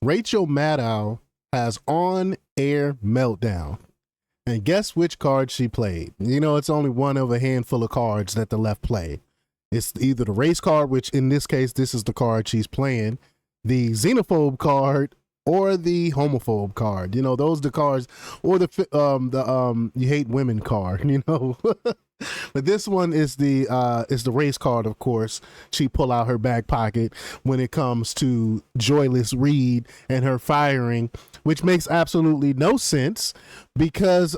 Rachel Maddow has on-air meltdown. And guess which card she played? You know, it's only one of a handful of cards that the left play. It's either the race card, which in this case, this is the card she's playing, the xenophobe card, or the homophobe card. You know, those are the cards, or the you hate women card, you know. But this one is the race card, of course. She pull out her back pocket when it comes to Joyless Reed and her firing, which makes absolutely no sense because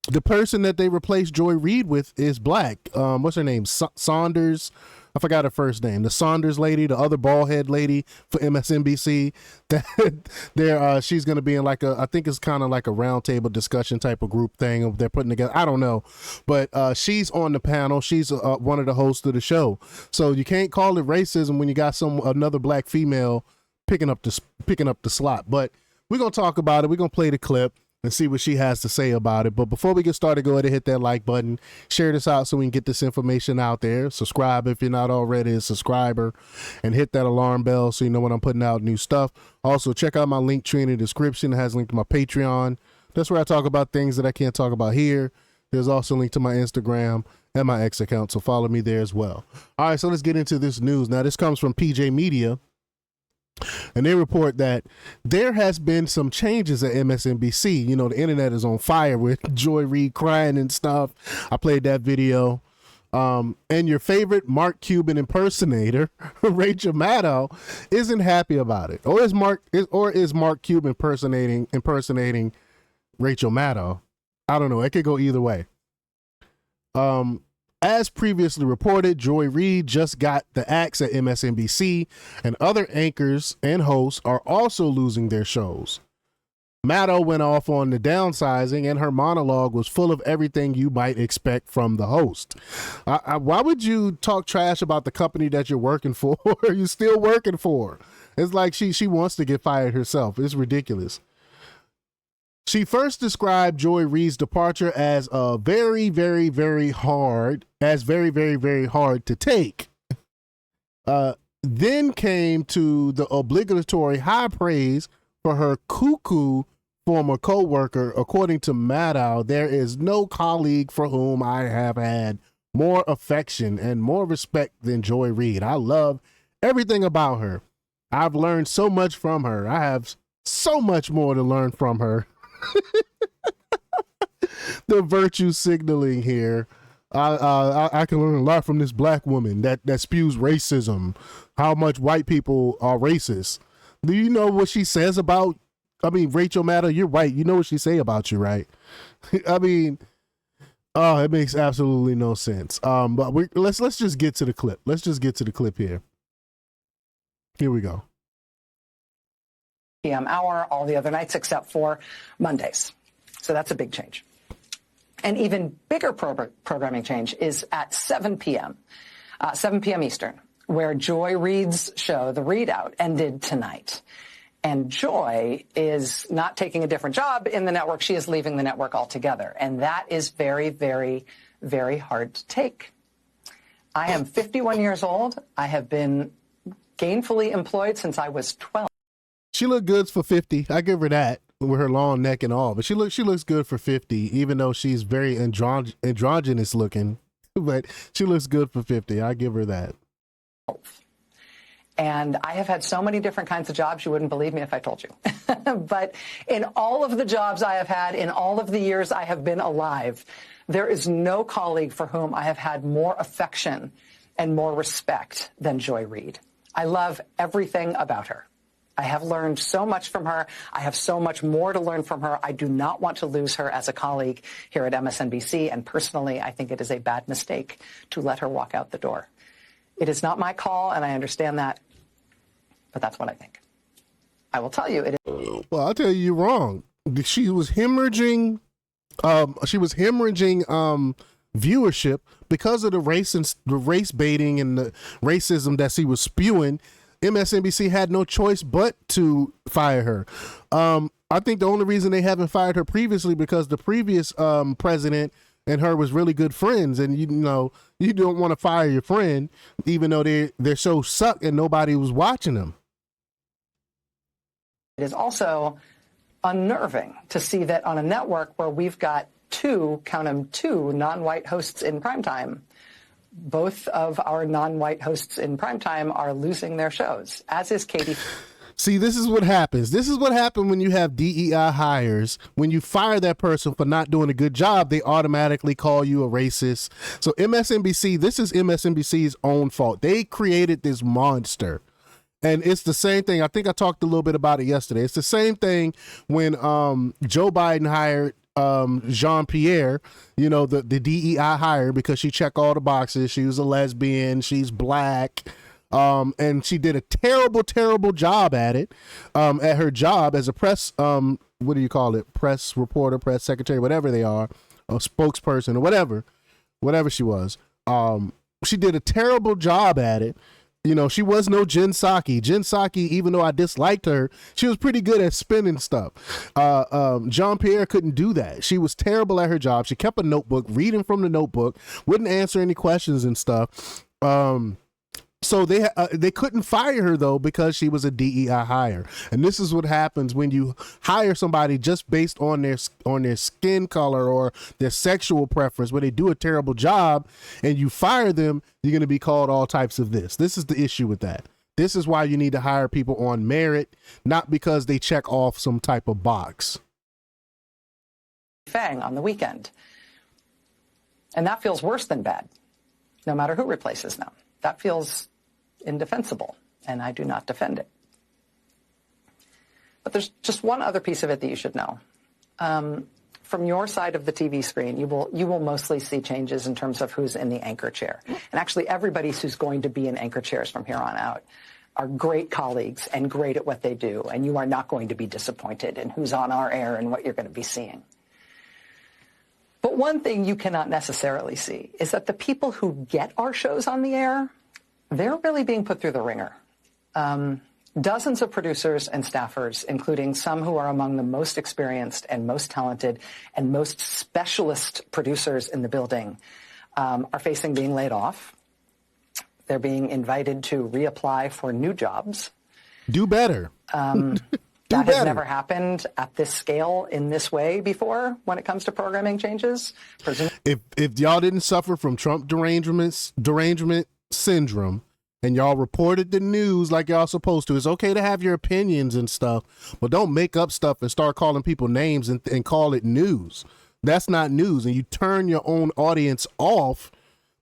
the person that they replaced Joy Reid with is black. What's her name? Saunders. I forgot her first name. The Saunders lady, the other bald head lady for MSNBC. That she's going to be in like I think it's kind of like a roundtable discussion type of group thing they're putting together. I don't know, but she's on the panel. She's one of the hosts of the show. So you can't call it racism when you got another black female picking up the slot. But we're gonna talk about it. We're gonna play the clip and see what she has to say about it. But before we get started, go ahead and hit that like button, share this out so we can get this information out there. Subscribe if you're not already a subscriber, and hit that alarm bell so you know when I'm putting out new stuff. Also, check out my link tree in the description. It has a link to my Patreon. That's where I talk about things that I can't talk about here. There's also a link to my Instagram and my X account, so follow me there as well. All right, so let's get into this news. Now, this comes from PJ Media. And they report that there has been some changes at MSNBC. You know, the internet is on fire with Joy Reid crying and stuff. I played that video. And your favorite Mark Cuban impersonator, Rachel Maddow, isn't happy about it. Or is Mark Cuban impersonating Rachel Maddow? I don't know. It could go either way. As previously reported, Joy Reid just got the axe at MSNBC, and other anchors and hosts are also losing their shows. Maddow went off on the downsizing, and her monologue was full of everything you might expect from the host. Why would you talk trash about the company that you're working for? You're still working for. It's like she wants to get fired herself. It's ridiculous. She first described Joy Reid's departure as very, very, very hard to take. Then came to the obligatory high praise for her cuckoo former co-worker. According to Maddow, there is no colleague for whom I have had more affection and more respect than Joy Reid. I love everything about her. I've learned so much from her. I have so much more to learn from her. The virtue signaling here. I can learn a lot from this black woman that spews racism, how much white people are racist. Do you know what she says about, Rachel Maddow, you're right. You know what she say about you, right? It makes absolutely no sense. But let's just get to the clip. Let's just get to the clip here. Here we go. PM hour, all the other nights except for Mondays. So that's a big change. An even bigger programming change is at 7 p.m., 7 p.m. Eastern, where Joy Reid's show, The Readout, ended tonight. And Joy is not taking a different job in the network. She is leaving the network altogether. And that is very, very, very hard to take. I am 51 years old. I have been gainfully employed since I was 12. She looked good for 50. I give her that, with her long neck and all. But she looks good for 50, even though she's very androgynous looking. But she looks good for 50. I give her that. And I have had so many different kinds of jobs, you wouldn't believe me if I told you. But in all of the jobs I have had, in all of the years I have been alive, there is no colleague for whom I have had more affection and more respect than Joy Reid. I love everything about her. I have learned so much from her. I have so much more to learn from her. I do not want to lose her as a colleague here at MSNBC. And personally, I think it is a bad mistake to let her walk out the door. It is not my call, and I understand that, but that's what I think. I will tell you it is. Well, I'll tell you, you're wrong. She was hemorrhaging. Viewership because of the race baiting and the racism that she was spewing. MSNBC had no choice but to fire her. I think the only reason they haven't fired her previously because the previous president and her was really good friends, and you know you don't want to fire your friend even though their show sucked and nobody was watching them. It is also unnerving to see that on a network where we've got two non-white hosts in primetime, both of our non-white hosts in primetime are losing their shows, as is Katie. See, this is what happens. This is what happened when you have DEI hires. When you fire that person for not doing a good job, they automatically call you a racist. So MSNBC, this is MSNBC's own fault. They created this monster. And it's the same thing. I think I talked a little bit about it yesterday. It's the same thing when Joe Biden hired Jean-Pierre, you know, the DEI hire, because she checked all the boxes. She was a lesbian. She's black. And she did a terrible job at it, at her job as a press, what do you call it? Press reporter, press secretary, whatever they are, a spokesperson or whatever she was. She did a terrible job at it. You know, she was no Jen Psaki. Jen Psaki, even though I disliked her, she was pretty good at spinning stuff. Jean-Pierre couldn't do that. She was terrible at her job. She kept a notebook, reading from the notebook, wouldn't answer any questions and stuff. So they couldn't fire her, though, because she was a DEI hire. And this is what happens when you hire somebody just based on their skin color or their sexual preference. When they do a terrible job and you fire them, you're going to be called all types of this. This is the issue with that. This is why you need to hire people on merit, not because they check off some type of box. Fang on the weekend. And that feels worse than bad, no matter who replaces them. That feels indefensible, and I do not defend it. But there's just one other piece of it that you should know. From your side of the TV screen, you will mostly see changes in terms of who's in the anchor chair. And actually, everybody who's going to be in anchor chairs from here on out are great colleagues and great at what they do, and you are not going to be disappointed in who's on our air and what you're going to be seeing. But one thing you cannot necessarily see is that the people who get our shows on the air, they're really being put through the ringer. Dozens of producers and staffers, including some who are among the most experienced and most talented and most specialist producers in the building, are facing being laid off. They're being invited to reapply for new jobs. Do better. That has never happened at this scale in this way before when it comes to programming changes. If y'all didn't suffer from Trump derangement syndrome and y'all reported the news like y'all supposed to, it's okay to have your opinions and stuff, but don't make up stuff and start calling people names and call it news. That's not news. And you turn your own audience off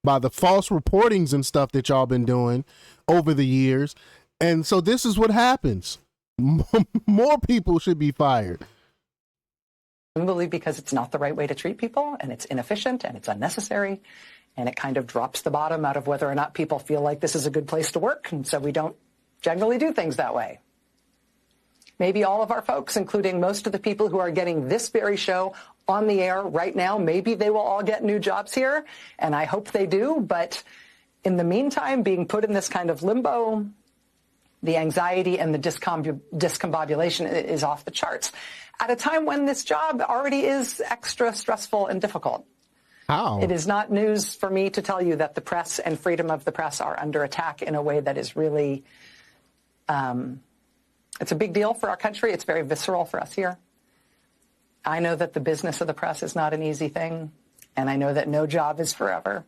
by the false reportings and stuff that y'all been doing over the years. And so this is what happens. More people should be fired. Presumably because it's not the right way to treat people, and it's inefficient, and it's unnecessary, and it kind of drops the bottom out of whether or not people feel like this is a good place to work, and so we don't generally do things that way. Maybe all of our folks, including most of the people who are getting this very show on the air right now, maybe they will all get new jobs here, and I hope they do, but in the meantime, being put in this kind of limbo, the anxiety and the discombobulation is off the charts at a time when this job already is extra stressful and difficult. How? It is not news for me to tell you that the press and freedom of the press are under attack in a way that is really, it's a big deal for our country. It's very visceral for us here. I know that the business of the press is not an easy thing, and I know that no job is forever.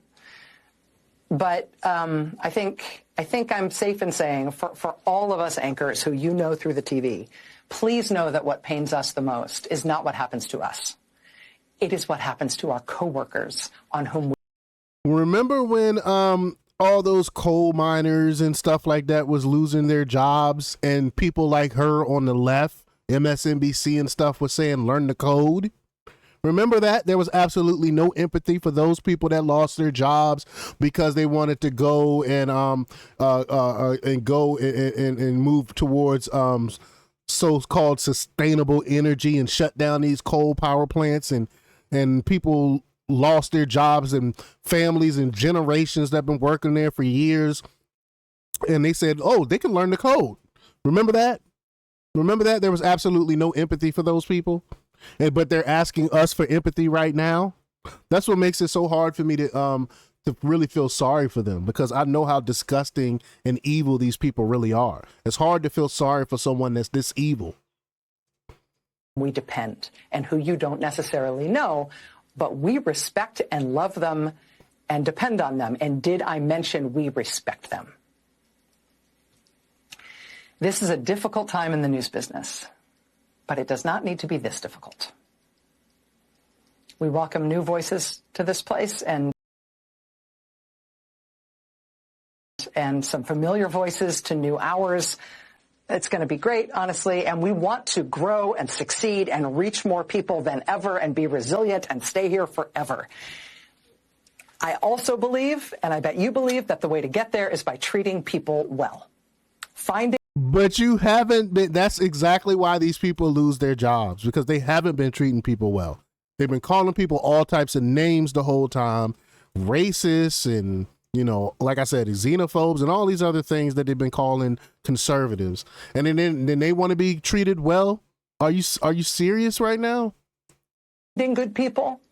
But I think I'm safe in saying for all of us anchors who you know through the TV, please know that what pains us the most is not what happens to us. It is what happens to our coworkers on whom we... Remember when all those coal miners and stuff like that was losing their jobs, and people like her on the left, MSNBC and stuff, was saying, learn the code? Remember that? There was absolutely no empathy for those people that lost their jobs because they wanted to go and move towards so-called sustainable energy and shut down these coal power plants, and people lost their jobs, and families and generations that have been working there for years. And they said, oh, they can learn the code. Remember that? Remember that? There was absolutely no empathy for those people. But they're asking us for empathy right now. That's what makes it so hard for me to really feel sorry for them, because I know how disgusting and evil these people really are. It's hard to feel sorry for someone that's this evil. we depend and who you don't necessarily know, but we respect and love them and depend on them. And did I mention we respect them? This is a difficult time in the news business, but it does not need to be this difficult. We welcome new voices to this place and some familiar voices to new hours. It's going to be great, honestly, and we want to grow and succeed and reach more people than ever and be resilient and stay here forever. I also believe, and I bet you believe, that the way to get there is by treating people well. But you haven't been. That's exactly why these people lose their jobs, because they haven't been treating people well. They've been calling people all types of names the whole time, racists and, you know, like I said, xenophobes and all these other things that they've been calling conservatives. And then they want to be treated well. Are you serious right now? Being good people,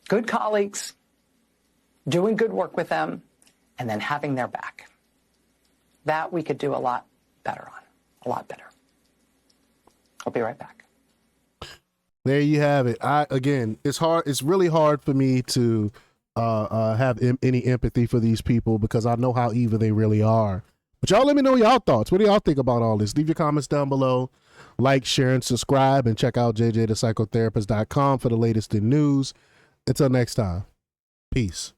good colleagues, doing good work with them, and then having their back. That we could do a lot better on, a lot better. I'll be right back. There you have it. Again, it's hard. It's really hard for me to have any empathy for these people because I know how evil they really are. But y'all let me know y'all thoughts. What do y'all think about all this? Leave your comments down below. Like, share, and subscribe, and check out jjthepsychotherapist.com for the latest in news. Until next time, peace.